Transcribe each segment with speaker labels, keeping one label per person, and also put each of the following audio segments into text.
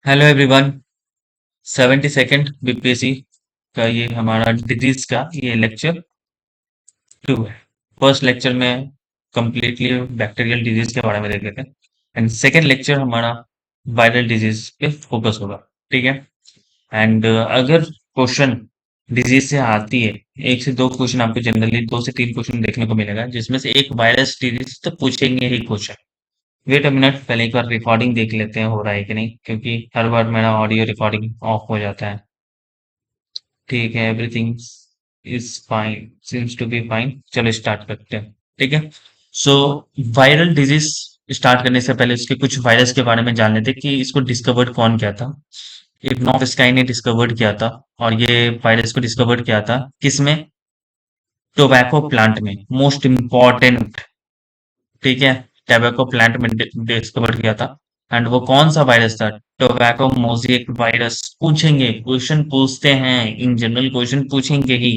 Speaker 1: Hello everyone. 72nd BPSC का ये हमारा डिजीज का ये लेक्चर 2 है। फर्स्ट लेक्चर में कंप्लीटली बैक्टीरियल डिजीज के बारे में देख लेते हैं एंड सेकेंड लेक्चर हमारा वायरल डिजीज पे फोकस होगा। ठीक है। एंड अगर क्वेश्चन डिजीज से आती है, एक से दो क्वेश्चन आपको जनरली दो से तीन क्वेश्चन देखने को मिलेगा, जिसमें से एक वायरस डिजीज तो पूछेंगे ही क्वेश्चन। वेट अ मिनट, पहले एक बार रिकॉर्डिंग देख लेते हैं हो रहा है कि नहीं, क्योंकि हर बार मेरा ऑडियो रिकॉर्डिंग ऑफ हो जाता है। ठीक है, everything is fine, seems to be fine. चलो स्टार्ट करते हैं। ठीक है। सो वायरल डिजीज स्टार्ट करने से पहले उसके कुछ वायरस के बारे में जान लेते हैं कि इसको डिस्कवर्ड कौन किया था। इग्नोफ स्काई ने डिस्कवर्ड किया था। और ये वायरस को डिस्कवर्ड किया था किसमें? टोबैको प्लांट में, मोस्ट इम्पॉर्टेंट। ठीक है। टोबैको प्लांट में डिस्कवर किया था। एंड वो कौन सा वायरस था? Tobacco mosaic virus. पूछेंगे, क्वेश्चन पूछते हैं, इन जनरल क्वेश्चन पूछेंगे ही।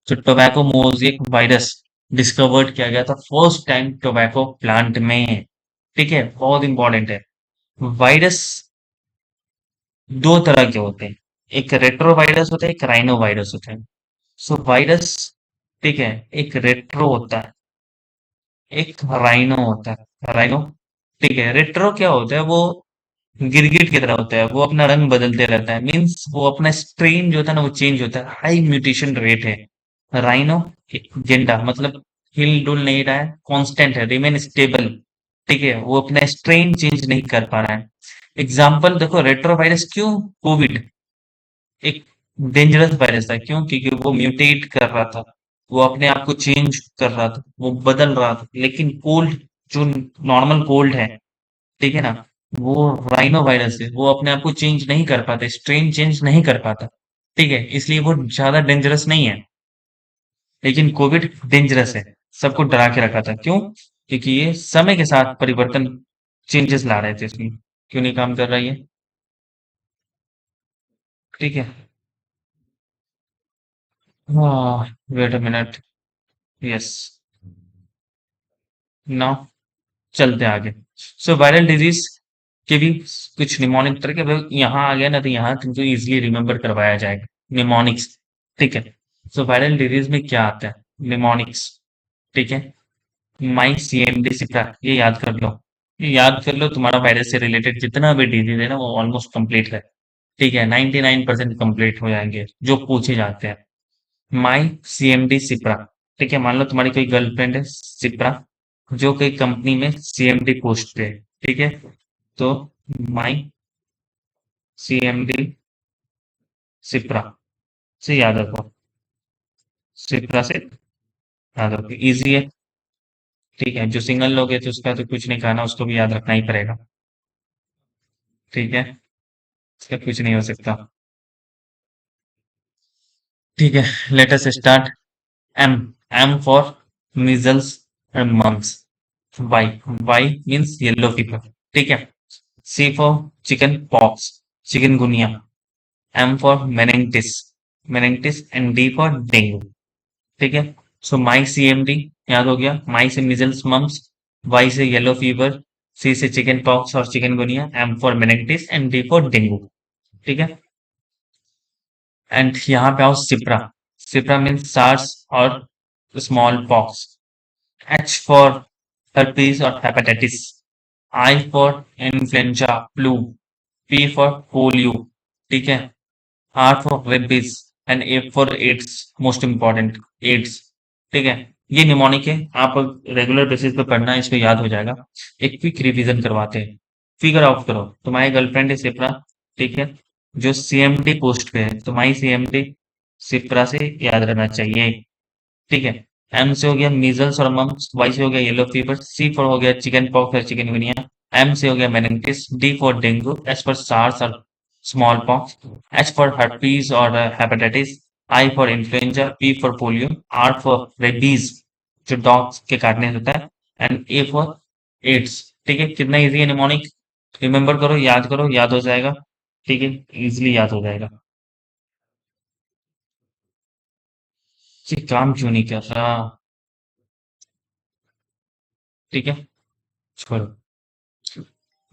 Speaker 1: तो टोबैको मोज़ेक वायरस डिस्कवर्ड किया गया था फर्स्ट टाइम टोबैको प्लांट में। ठीक है, बहुत इंपॉर्टेंट है। वायरस दो तरह के होते हैं, एक रेट्रो वायरस होता है, एक राइनो वायरस होता है। सो वायरस, ठीक है, एक रेट्रो होता है, एक राइनो होता है। राइनो, ठीक है। रेट्रो क्या होता है? वो गिरगिट की तरह होता है, वो अपना रंग बदलते रहता है, मीन्स वो अपना स्ट्रेन जो होता है ना, वो चेंज होता है, हाई म्यूटेशन रेट है। राइनो गेंडा मतलब हिल डुल नहीं रहा है, कांस्टेंट है, रिमेन स्टेबल। ठीक है, वो अपना स्ट्रेन चेंज नहीं कर पा रहा है। एग्जाम्पल देखो, रेट्रोवायरस क्यों? कोविड एक डेंजरस वायरस था, क्यों? क्योंकि वो म्यूटेट कर रहा था, वो अपने आप को चेंज कर रहा था, वो बदल रहा था। लेकिन कोल्ड, जो नॉर्मल कोल्ड है, ठीक है ना, वो राइनो वायरस है, वो अपने आप को चेंज नहीं कर पाता, स्ट्रेन चेंज नहीं कर पाता। ठीक है, इसलिए वो ज्यादा डेंजरस नहीं है। लेकिन कोविड डेंजरस है, सबको डरा के रखा था। क्यों? क्योंकि ये समय के साथ परिवर्तन, चेंजेस ला रहे थे इसमें। क्यों नहीं काम कर रहा ये? ठीक है। हाँ, wait a minute. Yes, now चलते हैं आगे। सो वायरल डिजीज के भी कुछ निमोनिक तरह के, यहाँ आ गया ना, तो यहाँ तुमको इजिली रिमेम्बर करवाया जाएगा। निमोनिक्स, ठीक है। सो वायरल डिजीज में क्या आता है? निमोनिक्स, ठीक है। माई सीएमडी सिप्रा, ये याद कर लो। ये याद कर लो, तुम्हारा वायरस से रिलेटेड जितना भी डिजीज है ना, वो ऑलमोस्ट कंप्लीट है। ठीक है, 99% कंप्लीट हो जाएंगे जो पूछे जाते हैं। माई सीएमडी सिप्रा, ठीक है। मान लो तुम्हारी कोई गर्लफ्रेंड है सिप्रा, जो कोई कंपनी में सीएमडी पोस्ट पे है। ठीक है। तो माई सीएमडी सिप्रा से याद रखो, सिप्रा से याद रखो, इजी है। ठीक है, जो सिंगल लोग है तो उसका तो कुछ नहीं कहना, उसको भी याद रखना ही पड़ेगा। ठीक है, इसका कुछ नहीं हो सकता। ठीक है, let us start. M, M for measles and mumps. Y, Y means yellow fever. ठीक है। C for chickenpox, chikungunya. M for meningitis, meningitis and D for dengue. ठीक है। सो माई सी एम डी याद हो गया, माई से मिजल्स मम्स, वाई से येलो फीवर, सी से चिकन पॉक्स और chikungunya, M for meningitis and D for dengue. ठीक है। एंड यहाँ पे आओ सिप्रा। सिप्रा मीन्स सार्स और smallpox. H for herpes और hepatitis, I for influenza, flu, P for polio, ठीक है, R for rabies and A for AIDS, most important, AIDS. ठीक है, ये निमोनिक है, आप रेगुलर बेसिस पे पढ़ना, इसको याद हो जाएगा। एक क्विक रिवीजन करवाते हैं। फिगर आउट करो, तुम्हारी गर्लफ्रेंड है सिप्रा, ठीक है, जो सीएमडी पोस्ट पे है, तुम्हारी सीएमडी सिप्रा से याद रहना चाहिए। ठीक है। एम से हो गया मीजल्स और मम्स, वाई से हो गया येलो फीवर, सी फॉर हो गया चिकन पॉक्स और चिकनगुनिया, एम से हो गया meningitis, D for dengue, S for SARS और smallpox, H for herpes और hepatitis, I for influenza, P for polio, R for rabies, जो डॉग्स के काटने से होता है, एंड ए फॉर एड्स। ठीक है, कितना इजी है निमोनिक, रिमेम्बर करो, याद हो जाएगा। ठीक है, इजिली याद हो जाएगा। ये काम क्यों नहीं कर रहा? ठीक है, छोड़ो।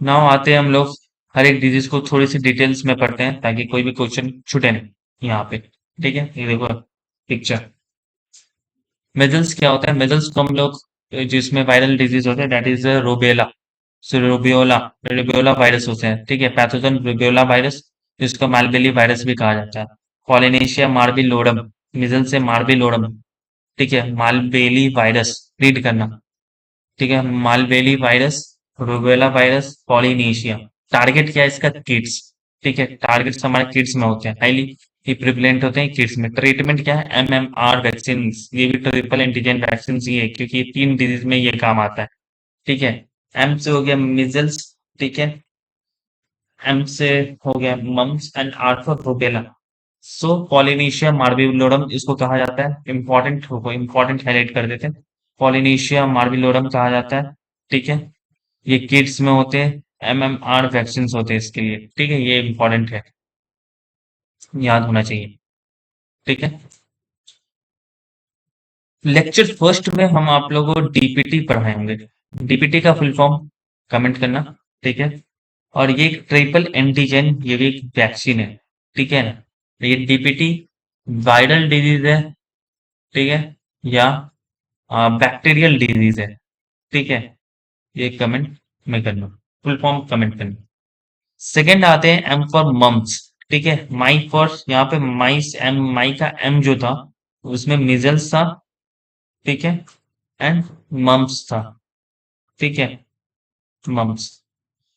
Speaker 1: नाउ आते हैं हम लोग हर एक डिजीज को थोड़ी सी डिटेल्स में पढ़ते हैं ताकि कोई भी क्वेश्चन छूटे नहीं यहाँ पे। ठीक है, ये देखो पिक्चर। मेजल्स क्या होता है? मेजल्स को हम लोग जिसमें वायरल डिजीज होते हैं, that is rubella. So rubeola, rubeola virus होते हैं। ठीक है, पैथोजन रूबियोला वायरस, जिसको मालबेली वायरस भी कहा जाता है। पॉलिनेशिया मार्बिलोडम, मिजल से मार्बिलोडम। ठीक है, मालबेली वायरस, रीड करना। ठीक है, मालबेली वायरस, रूबेला वायरस, पॉलिनेशिया। टारगेट क्या है इसका? किड्स। ठीक है, टारगेट्स हमारे किड्स में होते हैं, हाईली ही प्रिवलेंट होते हैं किड्स में। ट्रीटमेंट क्या है? MMR vaccine. ये भी ट्रिपल एंटीजन वैक्सीन ही है, क्योंकि ये 3 डिजीज में ये काम आता है। ठीक है, एम से हो गया मिजल्स। ठीक है, एम से हो गया mumps, and R for rubella. So पॉलिनेशिया मार्बिलोडम इसको कहा जाता है। इंपॉर्टेंट हाईलाइट कर देते हैं। पॉलिनेशिया मार्बिलोडम कहा जाता है। ठीक है, ये किड्स में होते हैं। एमएमआर वैक्सीन होते हैं इसके लिए। ठीक है, ये इंपॉर्टेंट है, याद होना चाहिए। ठीक है, लेक्चर फर्स्ट में हम आप लोगों को डीपीटी पढ़ाएंगे। डीपीटी का फुल फॉर्म कमेंट करना। ठीक है, और ये एक ट्रिपल एंटीजन, ये भी एक वैक्सीन है। ठीक है ना, ये डीपीटी वायरल डिजीज है। ठीक है, या बैक्टीरियल डिजीज है। ठीक है, ये कमेंट में करना, फुल फॉर्म कमेंट करना। सेकंड आते हैं एम फॉर मम्स। ठीक है, माई फॉर, यहाँ पे माइस, एम, माई का एम जो था उसमें मिजल्स था। ठीक है, एंड मम्स था। ठीक है, मम्स।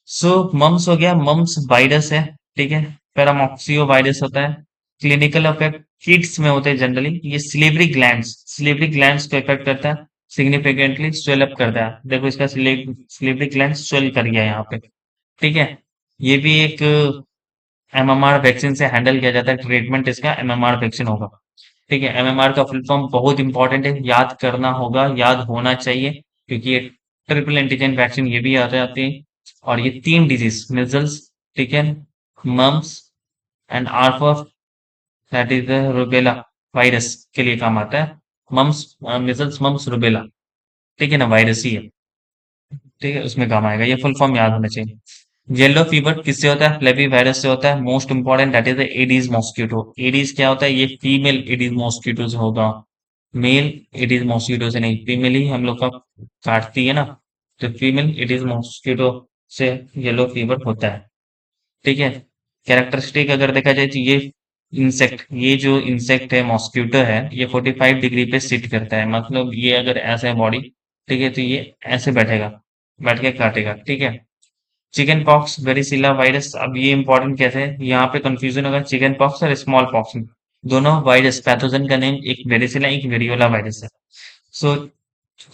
Speaker 1: सो मम्स हो गया, मम्स वायरस है। ठीक है, पैरामॉक्सियो वायरस होता है। क्लिनिकल इफेक्ट किड्स में होते हैं जनरली। ये सिलेवरी ग्लैंड्स को इफेक्ट करता है, सिग्निफिकेंटली स्वेल अप करता है। देखो इसका सिलेवरी ग्लैंड स्वेल कर गया यहाँ पे। ठीक है, ये भी एक एमएमआर वैक्सीन से हैंडल किया जाता है। ट्रीटमेंट इसका एमएमआर वैक्सीन होगा। ठीक है, एमएमआर का फुल फॉर्म बहुत इंपॉर्टेंट है, याद करना होगा, याद होना चाहिए, क्योंकि ये ट्रिपल एंटीजन वैक्सीन ये भी याद आती है। और ये 3 डिजीज, मिजल्स, ठीक है, मम्स, एंड आरफा, दैट इज रूबेला वायरस के लिए काम आता है। मम्स, मिजल्स, मम्स, रूबेला, ठीक है ना, वायरस ही है। ठीक है, उसमें काम आएगा, ये फुल फॉर्म याद होना चाहिए। येलो फीवर किससे होता है? फ्लेवी वायरस से होता है। Most important that is the Aedes mosquito. Aedes क्या होता है? ये फीमेल एडीज मॉस्किटो से होगा, मेल एडीज मॉस्किटो से नहीं। फीमेल ही हम लोग का काटती है ना, तो फीमेल एडीज मॉस्किटो से येलो फीवर होता है। ठीक है, कैरेक्टरिस्टिक अगर देखा जाए तो ये जो इंसेक्ट है, मॉस्किटो है, ये 45 डिग्री पे सिट करता है। मतलब ये अगर ऐसा है बॉडी, ठीक है, तो ये ऐसे बैठेगा, बैठ के काटेगा। ठीक है, चिकन पॉक्स, वेरिसिला वायरस। अब ये इंपॉर्टेंट कैसे है, यहाँ पे कंफ्यूजन होगा चिकन पॉक्स और स्मॉल पॉक्स में। दोनों वायरस, पैथोजन का नेम एक वेरिसिला, एक वेरियोला वायरस है। सो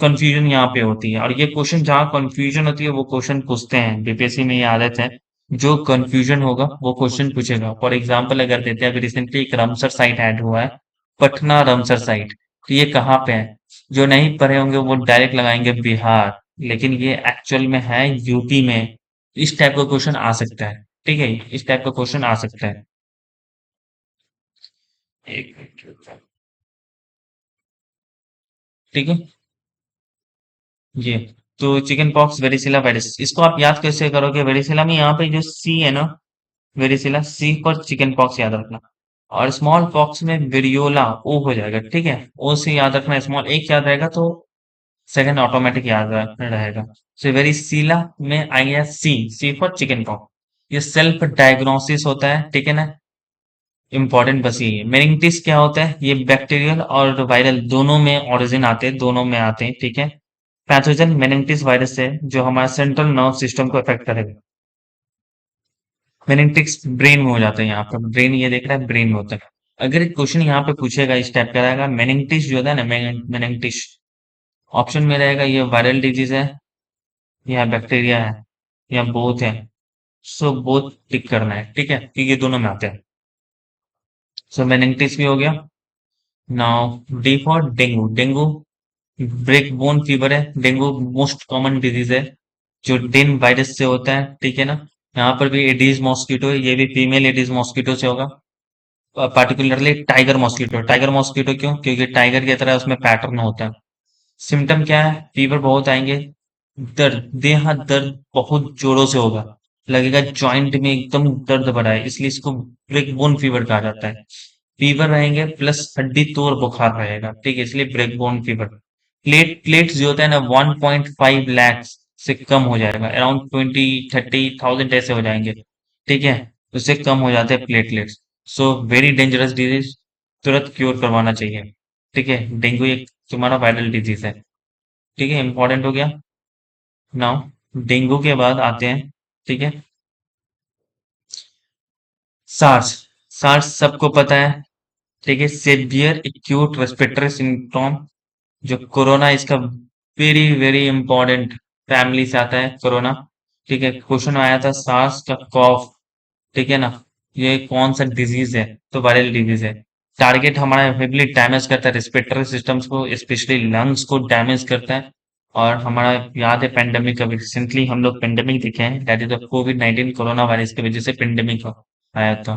Speaker 1: कंफ्यूजन यहाँ पे होती है, और ये क्वेश्चन जहाँ कंफ्यूजन होती है वो क्वेश्चन पूछते हैं। बीपीएससी में ये आदत है, जो कंफ्यूजन होगा वो क्वेश्चन पूछेगा। फॉर एग्जाम्पल अगर देते हैं, अभी रिसेंटली एक रामसर साइट ऐड हुआ है, पटना रामसर साइट, तो ये कहाँ पे है? जो नहीं पढ़े होंगे वो डायरेक्ट लगाएंगे बिहार, लेकिन ये एक्चुअल में है यूपी में। इस टाइप का क्वेश्चन आ सकता है। ठीक है, इस टाइप का क्वेश्चन आ सकता है। एक मिनट। ठीक है, ये तो चिकन पॉक्स, वेरिसिला वायरस, इसको आप याद कैसे करोगे? वेरिसिला में यहाँ पे जो सी है ना, वेरिसिला, सी पर चिकन पॉक्स याद रखना। और स्मॉल पॉक्स में वेरियोला, ओ हो जाएगा। ठीक है, ओ से याद रखना, स्मॉल एक याद रहेगा तो सेकंड ऑटोमेटिक याद रहेगा। सो वेरिसिला में आ गया सी, सी फॉर चिकन पॉक्स। ये सेल्फ डायग्नोसिस होता है। ठीक है ना, इम्पोर्टेंट बस यही है। मेनिंगिटिस क्या होता है? ये बैक्टीरियल और वायरल दोनों में ओरिजिन आते हैं, दोनों में आते हैं। ठीक है, पैथोजन मेनिंगिटिस वायरस है जो हमारे सेंट्रल नर्व सिस्टम को अफेक्ट करेगा। मेनिंगिटिस ब्रेन में हो जाता है, यहाँ पे ब्रेन, ये देख रहा है ब्रेन में होता है। अगर एक क्वेश्चन यहाँ पे पूछेगा इस टाइप का रहेगा, मेनिंगिटिस जो होता है ना, मेनिंगिटिस, ऑप्शन में रहेगा ये वायरल डिजीज है या बैक्टीरिया है या बोथ है। सो बोथ टिक करना है। ठीक है, क्योंकि ये दोनों में आते हैं। सो मेनिंगिटिस भी हो गया। Now D for dengue. Dengue break bone fever है। डेंगू मोस्ट कॉमन डिजीज है जो डेन वायरस से होता है। ठीक है ना, यहाँ पर भी एडीज मॉस्किटो है, ये भी फीमेल एडीज मॉस्किटो से होगा। Particularly tiger mosquito. Tiger mosquito क्यों? क्योंकि टाइगर की तरह उसमें पैटर्न होता है। सिम्टम क्या है? फीवर बहुत आएंगे, दर्द, देह हाथ दर्द बहुत जोरों से होगा। लगेगा जॉइंट में एकदम दर्द भरा है, इसलिए इसको ब्रेक बोन फीवर कहा जाता है। फीवर रहेंगे प्लस हड्डी तोड़ बुखार रहेगा, ठीक है, इसलिए ब्रेक बोन फीवर। प्लेट्स जो होता है ना 1.5 लाख से कम हो जाएगा, अराउंड 20-30,000 ऐसे हो जाएंगे, ठीक है, उससे कम हो जाते हैं platelets. So very dangerous disease, तुरंत क्योर करवाना चाहिए, ठीक है। डेंगू एक तुम्हारा वायरल डिजीज है, ठीक है, इंपॉर्टेंट हो गया। नाउ डेंगू के बाद आते हैं, ठीक है, सार्स। सार्स सबको पता है, ठीक है, सेवियर एक्यूट रेस्पिरेटरी सिंड्रोम। जो कोरोना इसका वेरी वेरी इंपॉर्टेंट, फैमिली से आता है कोरोना, ठीक है। क्वेश्चन आया था सार्स का कॉफ, ठीक है ना, ये कौन सा डिजीज है, तो वायरल डिजीज है। टारगेट हमारा हेविली डैमेज करता है रेस्पिरेटरी सिस्टम्स को, स्पेशली लंग्स को डैमेज करता है। और हमारा याद है पेंडेमिक, अभी रिसेंटली हम लोग पेंडेमिक देखे हैं, that is the Covid 19, corona virus की वजह से पेंडेमिक आया था,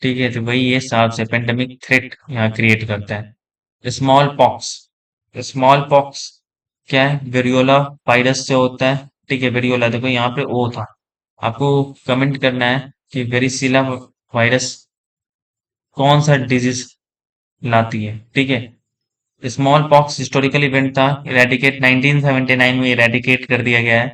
Speaker 1: ठीक है। तो वही ये साफ से पेंडेमिक थ्रेट यहाँ क्रिएट करता है। स्मॉल पॉक्स, स्मॉल पॉक्स क्या है, वेरियोला वायरस से होता है, ठीक है। वेरियोला देखो यहाँ पे ओ था, आपको कमेंट करना है कि वेरिसिला वायरस कौन सा डिजीज लाती है, ठीक है। स्मॉल पॉक्स हिस्टोरिकल इवेंट था, इरेडिकेट 1979 में इरेडिकेट कर दिया गया है,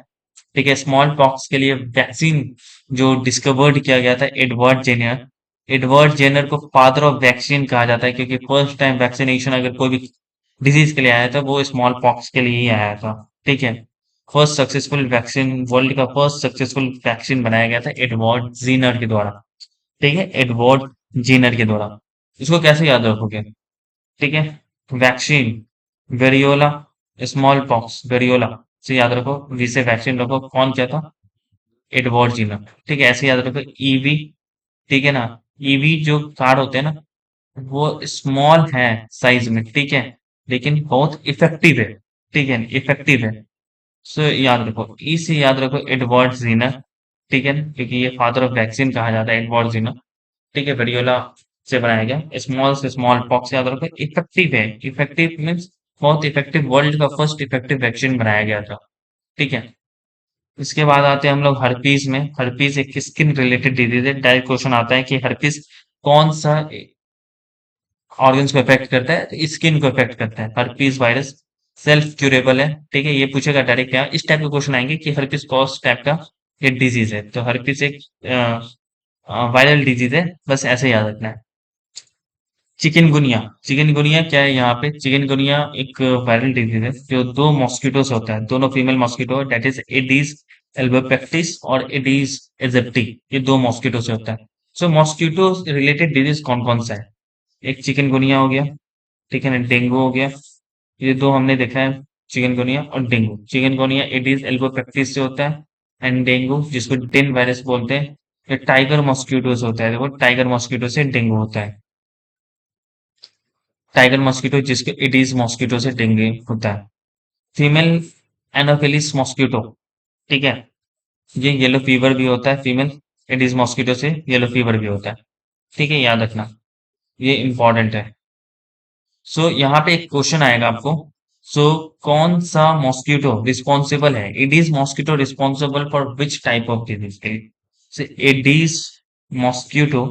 Speaker 1: ठीक है। स्मॉल पॉक्स के लिए वैक्सीन जो डिस्कवर्ड किया गया था एडवर्ड जेनर, एडवर्ड जेनर को फादर ऑफ वैक्सीन कहा जाता है, क्योंकि फर्स्ट टाइम वैक्सीनेशन अगर कोई भी डिजीज के लिए आया था वो स्मॉल पॉक्स के लिए ही आया था, ठीक है। फर्स्ट सक्सेसफुल वैक्सीन, वर्ल्ड का फर्स्ट सक्सेसफुल वैक्सीन बनाया गया था एडवर्ड जीनर के द्वारा, ठीक है, एडवर्ड जीनर के द्वारा। इसको कैसे याद रखोगे, ठीक है, vaccine, variola, small pox, variola से याद रखो, वी से वैक्सीन रखो, कौन क्या था, एडवर्ड जीनर, ठीक है, ऐसे याद रखो। ईवी, ठीक है ना, ईवी जो कार्ड होते हैं ना, वो स्मॉल है साइज में, ठीक है, लेकिन बहुत इफेक्टिव है, ठीक है, इफेक्टिव है। सो याद रखो, ई से याद रखो एडवर्ड जीनर, ठीक है ना, क्योंकि ये फादर ऑफ वैक्सीन कहा जाता है एडवर्ड जीनर, ठीक है, वेरियोला से बनाया गया। स्मॉल से स्मॉल पॉक्स याद रखो, इफेक्टिव है, इफेक्टिव मीन्स बहुत इफेक्टिव, वर्ल्ड का फर्स्ट इफेक्टिव वैक्सीन बनाया गया था, ठीक है। इसके बाद आते हैं हम लोग हर्पीज में। हर्पीज एक स्किन रिलेटेड डिजीज है, डायरेक्ट क्वेश्चन आता है कि हर्पीज कौन सा ऑर्गन्स को इफेक्ट करता है, तो स्किन को इफेक्ट करता है। हर्पीज वायरस सेल्फ क्यूरेबल है, ठीक है, ये पूछेगा डायरेक्ट, क्या इस टाइप के क्वेश्चन आएंगे कि हर्पीज कौन टाइप का ये डिजीज है, तो हर्पीज एक वायरल डिजीज है, बस ऐसे याद रखना है। चिकनगुनिया, चिकनगुनिया क्या है यहाँ पे, चिकनगुनिया एक वायरल डिजीज है जो दो मॉस्किटो से होता है, दोनों female mosquito, that is Aedes albopictus और एडीज एजिप्टी, ये दो मॉस्किटो से होता है। सो मॉस्किटो रिलेटेड डिजीज कौन कौन सा है, एक चिकनगुनिया हो गया, ठीक है ना, डेंगू हो गया, ये दो हमने देखा है, चिकनगुनिया और डेंगू। चिकनगुनिया एडीज एल्बोपेक्टिस से होता है, एंड डेंगू जिसको डेन वायरस बोलते हैं, ये टाइगर मॉस्किटो से होता है, देखो टाइगर मॉस्किटो से डेंगू होता है। टाइगर मॉस्किटो जिसके एडीज मॉस्किटो से डेंगू होता है। फीमेल एनोफिलिस मॉस्किटो, ठीक है, ये येलो फीवर भी होता है, फीमेल एडीज मॉस्किटो से येलो फीवर भी होता है, ठीक है, याद रखना, ये इंपॉर्टेंट है। सो यहाँ पे एक क्वेश्चन आएगा आपको, सो कौन सा मॉस्किटो रिस्पॉन्सिबल है, Aedes mosquito responsible for which type of disease के लिए, से एडीज मॉस्किटो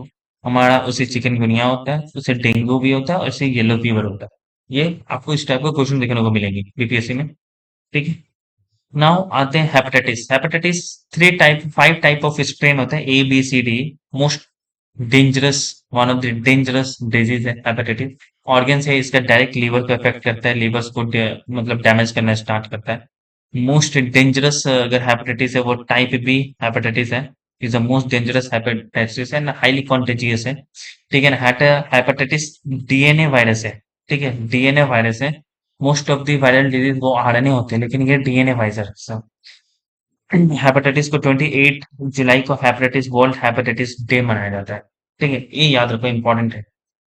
Speaker 1: हमारा उसे चिकनगुनिया होता है, उसे डेंगू भी होता है और उसे येलो फीवर होता है। ये आपको इस टाइप का क्वेश्चन देखने को मिलेंगे बीपीएससी में, ठीक है। नाउ आते हैं hepatitis. Hepatitis three type, five type of strain होते हैं, A B C D. Most dangerous, one of the dangerous disease है हेपेटाइटिस। ऑर्गन्स है इसका, डायरेक्ट लीवर को अफेक्ट करता है, लीवर्स को मतलब डैमेज करना स्टार्ट करता है। मोस्ट डेंजरस अगर हेपेटाइटिस है वो टाइप बी हेपेटाइटिस है, is the most dangerous hepatitis and highly contagious है, ठीक है ना। हेपेटाइटिस डीएनए वायरस है, ठीक है, डीएनए वायरस है। Most of the viral disease वो आरएनए होते हैं, लेकिन ये डीएनए वायरस है। हेपेटाइटिस को 28 जुलाई को हेपेटाइटिस वर्ल्ड हेपेटाइटिस डे मनाया जाता है, ठीक है, ये याद रखो, इंपॉर्टेंट है।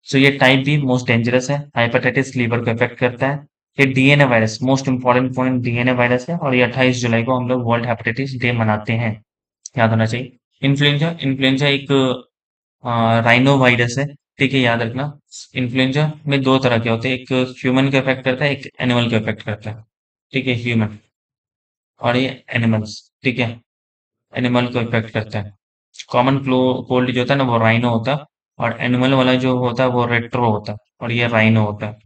Speaker 1: सो ये टाइप बी मोस्ट डेंजरस है, हेपेटाइटिस लीवर को इफेक्ट करता है। ये DNA virus, most important point, DNA virus है, और ये 28 जुलाई को हम लोग वर्ल्ड हेपेटाइटिस डे मनाते हैं, याद होना चाहिए। इन्फ्लुएंजा, इन्फ्लुएंजा एक राइनो वायरस है, ठीक है, याद रखना। इन्फ्लुएंजा में दो तरह के होते हैं, एक ह्यूमन को इफेक्ट करता है, एक एनिमल को इफेक्ट करता है, ठीक है, ह्यूमन और ये एनिमल्स, ठीक है। एनिमल को इफेक्ट करता है। कॉमन कोल्ड जो होता है ना वो राइनो होता है, और एनिमल वाला जो होता है वो रेट्रो होता है, और ये राइनो होता है।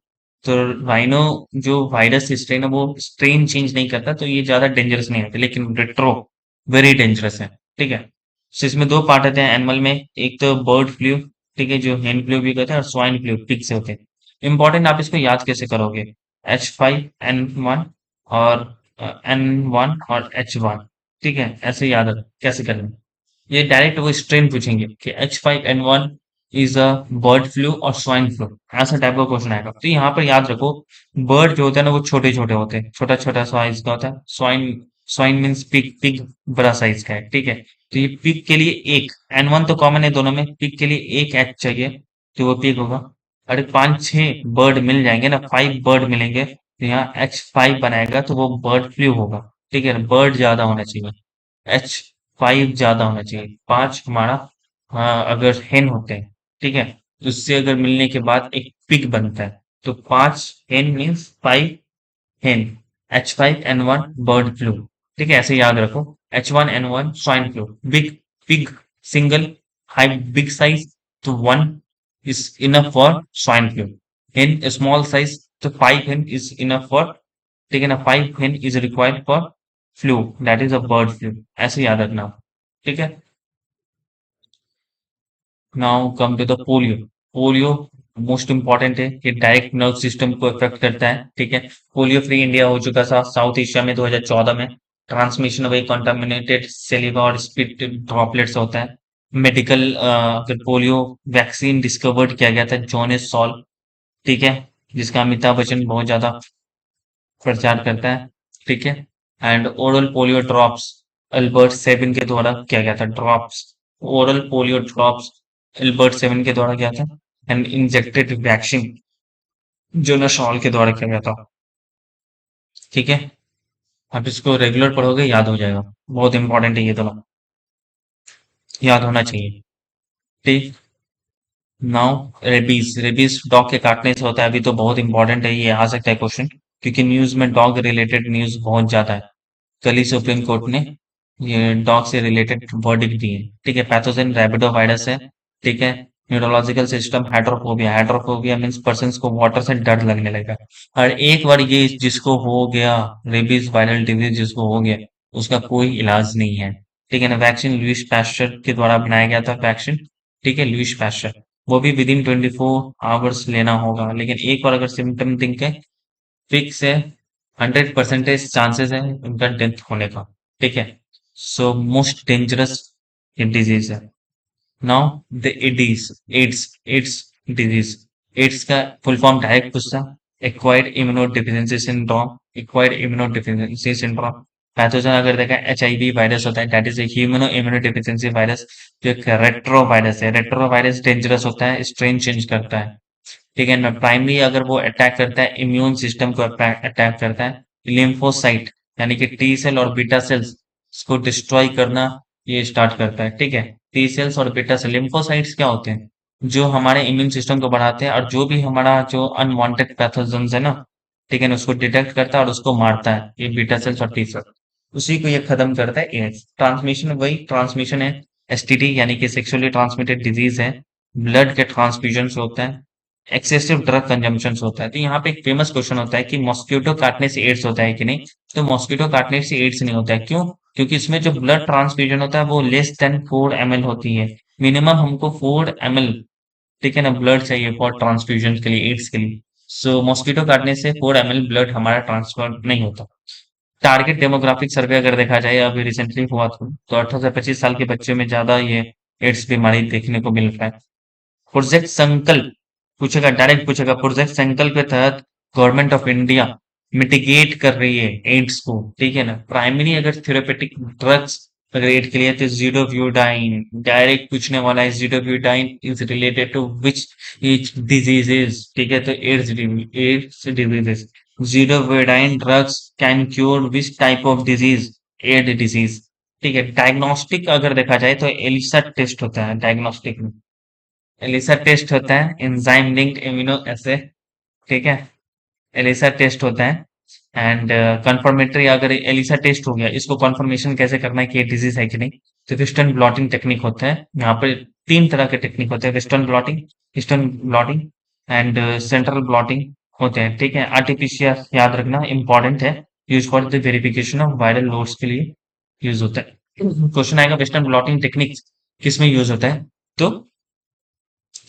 Speaker 1: तो राइनो जो वायरस स्ट्रेन है वो स्ट्रेन चेंज नहीं करता, तो ये ज्यादा डेंजरस नहीं होता, लेकिन रेट्रो वेरी डेंजरस है। ठीक है। तो इसमें दो पार्ट होते हैं एनिमल में, एक तो बर्ड फ्लू, ठीक है, जो हेन फ्लू भी कहते हैं, और स्वाइन फ्लू पिग से होते हैं। इंपॉर्टेंट, आप इसको याद कैसे करोगे? H5N1 और N1 और H1, ठीक है, ऐसे याद रख कैसे करना है। ये डायरेक्ट वो स्ट्रेन पूछेंगे कि H5N1 is a bird flu और स्वाइन फ्लू, ऐसा टाइप का क्वेश्चन आएगा। तो यहाँ पर याद रखो, बर्ड जो होता है ना वो छोटे छोटे होते हैं, छोटा छोटा साइज का होता है। Swine, swine means pig, pig बड़ा साइज का है, ठीक है। तो ये पिग के लिए एक, N1 तो कॉमन है दोनों में, पिग के लिए एक एच चाहिए, तो वो पिग होगा। अरे पांच छह बर्ड मिल जाएंगे ना, 5 बर्ड मिलेंगे, तो यहाँ H5 बनाएगा, तो वो बर्ड फ्लू होगा। ठीक है, बर्ड ज्यादा होना चाहिए, H5 ज्यादा होना चाहिए। पांच हमारा, हाँ, अगर हेन होते हैं, ठीक है, तो उससे अगर मिलने के बाद एक पिग बनता है, तो 5 हेन मीन्स 5 हेन। H5N1 बर्ड फ्लू, ठीक है, ऐसे याद रखो। H1N1 swine flu. Big, pig single, high big size, तो 1 is enough for swine flu. Hen small size, तो 5 hen is enough for, ठीक है ना, 5 hen is required for flu, that is a bird flu, ऐसे याद रखना। ठीक है। Now come to the polio. Polio most important है, ये डायरेक्ट नर्व सिस्टम को इफेक्ट करता है। ठीक है। पोलियो फ्री इंडिया हो चुका था साउथ एशिया में 2014 में। ट्रांसमिशन वही कंटामिनेटेड सेलिवा और स्पिट ड्रॉपलेट्स होता है। मेडिकल, अगर पोलियो वैक्सीन डिस्कवर्ड किया गया था जॉनेस सॉल, ठीक है, जिसका अमिताभ बच्चन बहुत ज्यादा प्रचार करता है। ठीक है। And oral polio drops Albert seven के द्वारा किया गया था। Drops, oral polio drops Albert seven के द्वारा किया था। एंड इंजेक्टेड वैक्सीन जोनासॉल के द्वारा किया गया था। ठीक है। आप इसको रेगुलर पढ़ोगे याद हो जाएगा, बहुत इंपॉर्टेंट है ये दोनों, याद होना चाहिए। ठीक। Now rabies. रेबीज डॉग के काटने से होता है, अभी तो बहुत इंपॉर्टेंट है, ये आ सकता है क्वेश्चन, क्योंकि न्यूज में डॉग रिलेटेड न्यूज बहुत ज्यादा है। कल ही सुप्रीम कोर्ट ने ये डॉग से रिलेटेड वर्डिक्ट दी है। ठीक है। पैथोजन रैबिडो वायरस है। ठीक है। Neurological system hydrophobia. Hydrophobia means person को वाटर से डर लगने लगा। और एक बार ये जिसको हो गया, रेबीज वायरल डिजीज जिसको हो गया, उसका कोई इलाज नहीं है। ठीक है ना। वैक्सीन लुइस पैस्चर के द्वारा बनाया गया था वैक्सीन। ठीक है, लुइस पैस्चर। वो भी विद इन 24 आवर्स लेना होगा, लेकिन एक बार अगर सिम्टम दिखे, फिक्स है, 100% चांसेस है उनका डेथ होने का। ठीक है। सो मोस्ट डेंजरस डिजीज है। Now the AIDS, AIDS, AIDS disease. AIDS का फुल फॉर्म डायरेक्ट पूछता, acquired immunodeficiency syndrome. Acquired immunodeficiency syndrome. Pathogen अगर देखा, HIV वायरस होता है, that is human immunodeficiency virus, जो एक रेट्रो वायरस है। रेट्रो वायरस डेंजरस होता है, स्ट्रेन चेंज करता है। ठीक है ना। प्राइमरी अगर वो अटैक करता है, इम्यून सिस्टम को अटैक करता है। लिम्फोसाइट यानी कि टी सेल और बीटा सेल्स को डिस्ट्रॉय करना ये स्टार्ट करता है। ठीक है। टी सेल्स और बीटा सेल, लिम्फोसाइट्स क्या होते हैं? जो हमारे इम्यून सिस्टम को बढ़ाते हैं, और जो भी हमारा जो अनवांटेड पैथोजन्स है ना, ठीक है ना, उसको डिटेक्ट करता है और उसको मारता है, ये बीटा सेल्स और टी सेल। उसी को ये खत्म करता है एड्स। ट्रांसमिशन वही ट्रांसमिशन है, STD यानी कि सेक्सुअली ट्रांसमिटेड डिजीज है। ब्लड के ट्रांसफ्यूजन से होता है, एक्सेसिव ड्रग कंजम्पशन होता है। तो यहाँ पे एक फेमस क्वेश्चन होता है कि मॉस्किटो काटने से एड्स होता है कि नहीं? तो मॉस्किटो काटने से एड्स नहीं होता है। क्यों? क्योंकि इसमें जो ब्लड ट्रांसफ्यूजन होता है वो less than 4 ml होती है। मिनिमम हमको 4 ml, ठीक है ना, ब्लड चाहिए फॉर ट्रांसफ्यूजन के लिए, एड्स के लिए। सो मॉस्किटो काटने से 4 ml ब्लड हमारा ट्रांसफर नहीं होता। टारगेट डेमोग्राफिक सर्वे अगर देखा जाए, अभी रिसेंटली हुआ था, तो 18 से 25 साल के बच्चों में ज्यादा ये एड्स बीमारी देखने को मिल रहा है। प्रोजेक्ट संकल्प पूछेगा, डायरेक्ट पूछेगा, प्रोजेक्ट संकल्प के तहत गवर्नमेंट ऑफ इंडिया मिटिगेट कर रही है एड्स को। ठीक है ना। प्राइमरी अगर थेरेपेटिक ड्रग्स अगर एड के लिए, तो जीडोब्यूटाइन डायरेक्ट पूछने वाला है। Zidovudine is related to which AIDS diseases? ठीक है, तो AIDS diseases. Zidovudine drugs can cure which type of disease? AIDS disease. ठीक है। डायग्नोस्टिक अगर देखा जाए तो एलिसा टेस्ट होता है डायग्नोस्टिक में। एलिसा टेस्ट होता है एंजाइम लिंक्ड इम्यूनो ऐसे, ठीक है, एलिसा टेस्ट होता है। एंड कंफर्मेटरी अगर एलिसा टेस्ट हो गया, इसको कंफर्मेशन कैसे करना है कि ये डिजीज है कि नहीं, तो वेस्टर्न ब्लॉटिंग टेक्निक होता है। यहाँ पे 3 तरह के टेक्निक होते हैं, western blotting, eastern blotting and central blotting होते हैं, ठीक है। आरटीपीसीआर याद रखना इंपॉर्टेंट है, use for the verification of viral loads के लिए यूज होता है। क्वेश्चन आएगा वेस्टर्न ब्लॉटिंग टेक्निक किसमें यूज होता है, तो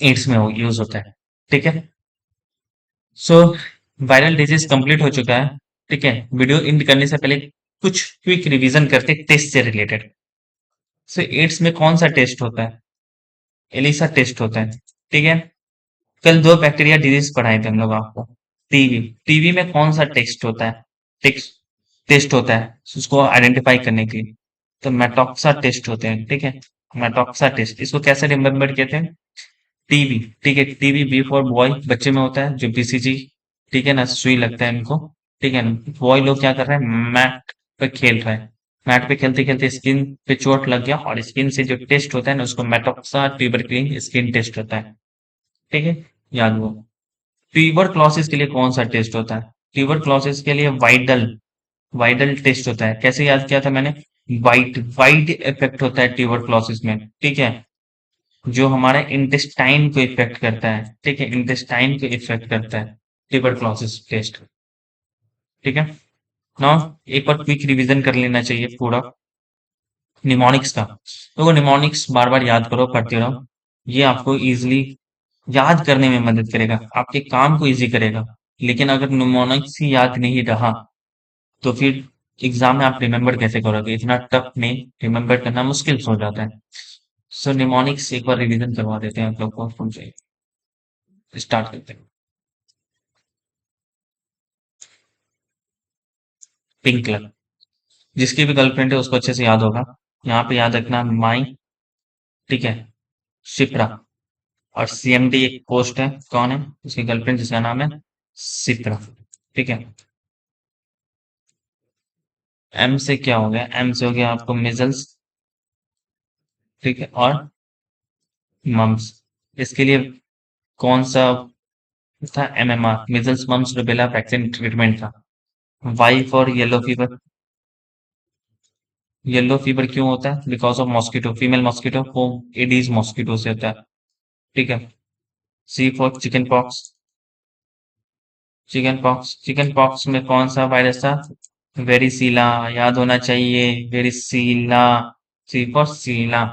Speaker 1: एड्स में यूज होता है, ठीक है। सो वायरल डिजीज कंप्लीट हो चुका है, ठीक है। वीडियो एंड करने से पहले कुछ क्विक रिवीजन करते टेस्ट से रिलेटेड। सो एड्स में कौन सा टेस्ट होता है, एलिसा टेस्ट होता है, ठीक है। कल 2 बैक्टीरिया डिजीज पढ़ाए थे हम लोग आपको। टीबी, टीबी में कौन सा टेस्ट होता है, टेस्ट टेस्ट होता है उसको आइडेंटिफाई करने के लिए, तो मेटॉक्सा टेस्ट होते हैं, ठीक है। मेटॉक्सा टेस्ट, इसको कैसे रिमेम्बर कहते हैं, टीबी, ठीक है। टीबी बी फॉर बॉय, बच्चे में होता है जो बीसीजी, ठीक है ना, सुई लगता है इनको, ठीक है ना। बॉय लोग क्या कर रहे हैं, मैट पे खेल रहे हैं, मैट पे खेलते खेलते स्किन पे चोट लग गया, और स्किन से जो टेस्ट होता है ना उसको मेटॉक्सा ट्यूबरक्लिन स्किन टेस्ट होता है, ठीक है। याद वो ट्यूबर क्लोसिस के लिए कौन सा टेस्ट होता है, ट्यूबर क्लोसिस के लिए वाइडल, वाइडल टेस्ट होता है। कैसे याद किया था मैंने, वाइड वाइड इफेक्ट होता है ट्यूबर क्लोसिस में, ठीक है, जो हमारे इंटेस्टाइन को इफेक्ट करता है, ठीक है, इंटेस्टाइन को इफेक्ट करता है ट्यूबरक्लोसिस टेस्ट, ठीक है। नाउ एक बार क्विक रिवीजन कर लेना चाहिए पूरा निमोनिक्स का। तो वो निमोनिक्स बार बार याद करो, पढ़ते रहो, ये आपको इजिली याद करने में मदद करेगा, आपके काम को इजी करेगा। लेकिन अगर निमोनिक्स ही याद नहीं रहा तो फिर एग्जाम में आप रिमेम्बर कैसे करोगे, इतना टफ नहीं, रिमेम्बर करना मुश्किल हो जाता है। सो निमोनिक्स एक बार रिवीजन करवा देते हैं आप लोग को, समझे, स्टार्ट करते हैं। पिंक कलर, जिसकी भी गर्लफ्रेंड है उसको अच्छे से याद होगा। यहाँ पे याद रखना माई, ठीक है, शिप्रा, और सीएमडी एक पोस्ट है, कौन है उसकी गर्लफ्रेंड जिसका नाम है शिप्रा, ठीक है। एम से क्या हो गया, एम से हो गया आपको मिजल्स, ठीक है, और मम्स। इसके लिए कौन सा था, MMR, measles mumps rubella vaccine treatment था। Y for yellow fever, yellow fever क्यों होता है, because of mosquito, female mosquito, वो एडीज मॉस्किटो से होता है, ठीक है। C for chickenpox, chickenpox, chickenpox में कौन सा वायरस था, वेरिसीला, याद होना चाहिए, varicella, C for cella,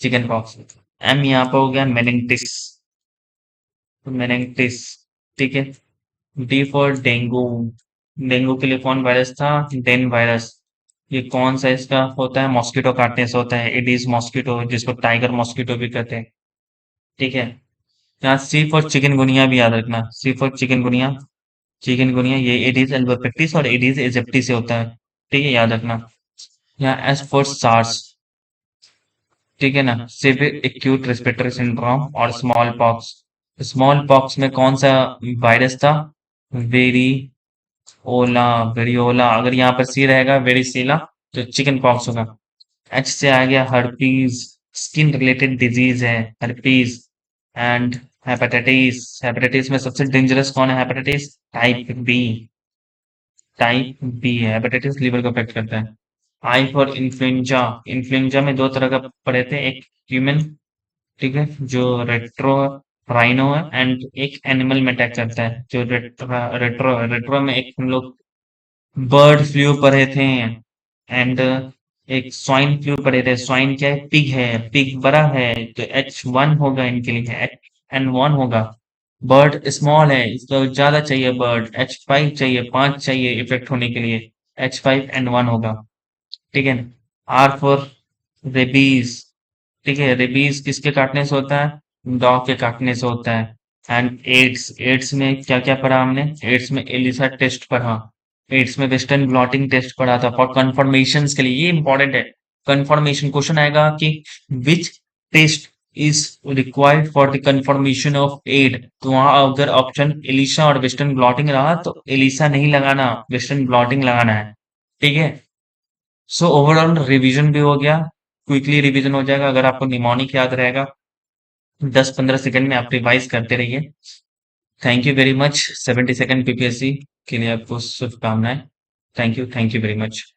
Speaker 1: chickenpox. M यहाँ पे हो गया मेनिंगटिस, मेनिंगटिस, ठीक है। डी फॉर डेंगू, डेंगू के लिए कौन वायरस था, डेन वायरस। ये कौन सा इसका होता है, मॉस्किटो काटने से होता है, एडीज मॉस्किटो, जिसको टाइगर मॉस्किटो भी कहते हैं, ठीक है। यहाँ सी फॉर चिकनगुनिया भी याद रखना, सी फॉर चिकनगुनिया, चिकनगुनिया ये एडीज एल्बोपेक्टिस और एडीज एजिप्टी से होता है, ठीक है, याद रखना। यहाँ एस फॉर सार्स, ठीक है ना, सिवियर एक्यूट रेस्पिरेटरी सिंड्रोम और स्मॉल पॉक्स। स्मॉल पॉक्स में कौन सा वायरस था, वेरी ओला, वेरियोला, अगर यहाँ पर सी रहेगा वेरिसीला तो चिकन पॉक्स होगा। एच से आ गया हर्पीज, स्किन रिलेटेड डिजीज है हर्पीज, एंड हेपेटाइटिस, हेपेटाइटिस में सबसे डेंजरस कौन है, hepatitis type B, type B है, हेपेटाइटिस लीवर को अफेक्ट करता है। आई फॉर इन्फ्लुएंजा, इन्फ्लुएंजा में 2 तरह का पढ़े थे, एक ह्यूमन, ठीक है, जो रेट्रो राइनो है, एंड एक एनिमल में अटैक करता है जो रेट्रो, रेट्रो में एक हम लोग बर्ड फ्लू पढ़े थे, एंड एक स्वाइन फ्लू पढ़े थे। स्वाइन क्या है, पिग है, पिग बड़ा है तो H1 होगा इनके लिए, H N1 होगा। बर्ड स्मॉल है, इसको ज्यादा चाहिए, बर्ड H5 चाहिए, 5 चाहिए इफेक्ट होने के लिए, H5N1 होगा, ठीक है। आर फॉर रेबीज, ठीक है, रेबीज किसके काटने से होता है, डॉग के काटने से होता है। एंड एड्स, एड्स में क्या क्या पढ़ा हमने, एड्स में एलिसा टेस्ट पढ़ा, एड्स में वेस्टर्न ब्लॉटिंग टेस्ट पढ़ा था फॉर कंफर्मेशन के लिए, ये इंपॉर्टेंट है। कंफर्मेशन क्वेश्चन आएगा कि which test is required for the confirmation of AIDS, तो वहां अगर ऑप्शन एलिसा और वेस्टर्न ब्लॉटिंग रहा तो एलिसा नहीं लगाना, वेस्टर्न ब्लॉटिंग लगाना है, ठीक है। सो ओवरऑल रिवीजन भी हो गया, क्विकली रिवीजन हो जाएगा अगर आपको निमोनिक याद रहेगा, 10-15 सेकंड में आप रिवाइज करते रहिए। Thank you very much 72nd PPSC के लिए आपको शुभकामनाएँ। Thank you very much.